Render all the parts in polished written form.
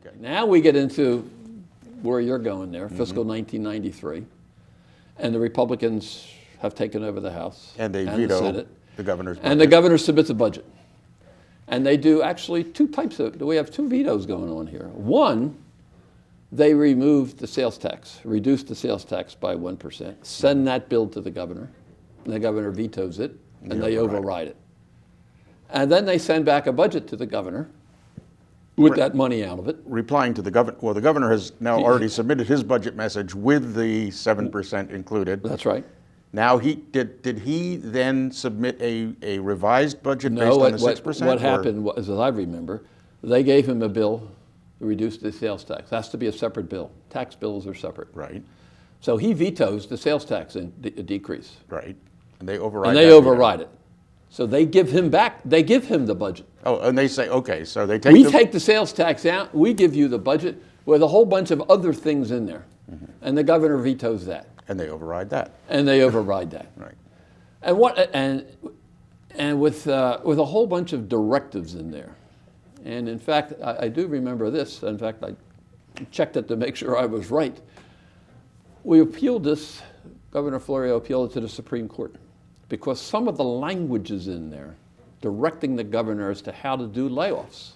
Okay. Now we get into where you're going there, fiscal 1993, and the Republicans have taken over the House And they the veto Senate, the governor's budget. and the governor submits a budget. And they do actually we have two vetoes going on here. One, they removed the sales tax, reduced the sales tax by 1%, send that bill to the governor, and the governor vetoes it, and they override it. And then they send back a budget to the governor with that money out of it. Replying to the governor, well, the governor has now already submitted his budget message with the 7% included. That's right. Now, did he then submit a revised budget based No, on the 6%? what happened was, as I remember, they gave him a bill to reduce the sales tax. It has to be a separate bill. Tax bills are separate. Right, So he vetoes the sales tax decrease. right. And they override And they that veto. override it. So they give him back, they give him the budget. Oh, and they say, okay, so they take We take the sales tax out, we give you the budget with a whole bunch of other things in there. And the governor vetoes that. and they override that. And they override that. Right. And with a whole bunch of directives in there. And in fact, I do remember this. In fact, I checked it to make sure I was right. We appealed this, Governor Florio appealed it to the Supreme Court because some of the language is in there directing the governor as to how to do layoffs.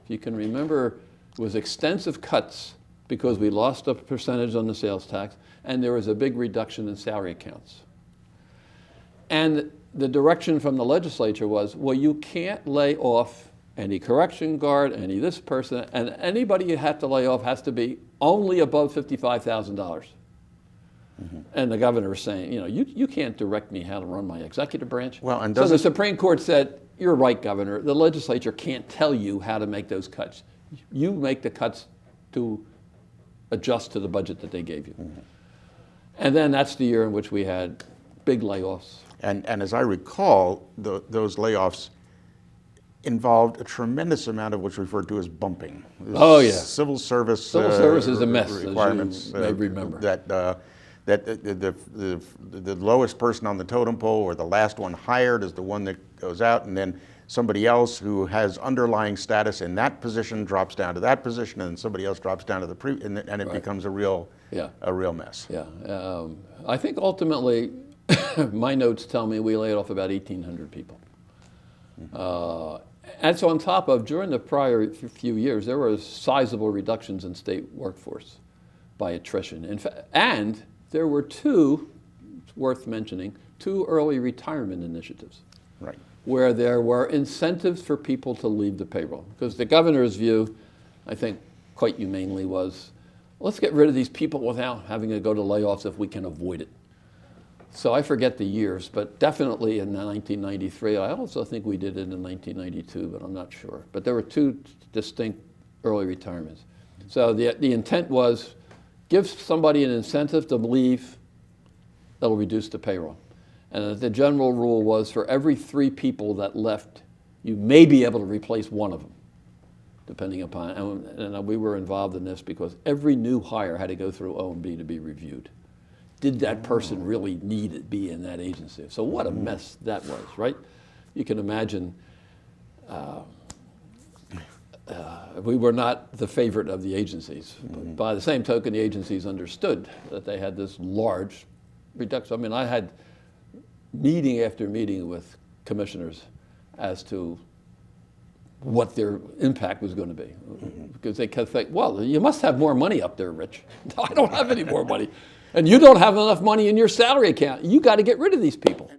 If you can remember, it was extensive cuts because we lost a percentage on the sales tax and there was a big reduction in salary accounts. And the direction from the legislature was, well, you can't lay off any correction guard, any this person, and anybody you have to lay off has to be only above $55,000. And the governor is saying, you can't direct me how to run my executive branch. Well, and so the Supreme Court said, you're right, Governor. The legislature can't tell you how to make those cuts. You make the cuts to adjust to the budget that they gave you. And then that's the year in which we had big layoffs. And as I recall, those layoffs involved a tremendous amount of what's referred to as bumping. Oh, yeah. Civil service. Civil service is a mess, requirements, as you may remember. That the lowest person on the totem pole or the last one hired is the one that goes out, and then somebody else who has underlying status in that position drops down to that position, and somebody else drops down to the and it becomes a real mess. Yeah, I think ultimately, my notes tell me we laid off about 1,800 people. And so on top of, during the prior few years, there were sizable reductions in state workforce by attrition. In fact, and there were two, it's worth mentioning, two early retirement initiatives. Right. Where there were incentives for people to leave the payroll. Because the governor's view, I think quite humanely, was let's get rid of these people without having to go to layoffs if we can avoid it. So I forget the years, but definitely in 1993. I also think we did it in 1992, but I'm not sure. But there were two distinct early retirements. So the intent was give somebody an incentive to leave, that'll reduce the payroll. And the general rule was for every 3 people that left, you may be able to replace one of them, depending upon, and we were involved in this because every new hire had to go through O&B to be reviewed. Did that person really need to be in that agency? So what a mess that was, right? You can imagine we were not the favorite of the agencies. But by the same token, the agencies understood that they had this large reduction. I mean, I had meeting after meeting with commissioners as to what their impact was going to be. Because they kept thinking, well, you must have more money up there, Rich. No, I don't have any more money. And you don't have enough money in your salary account. You got to get rid of these people.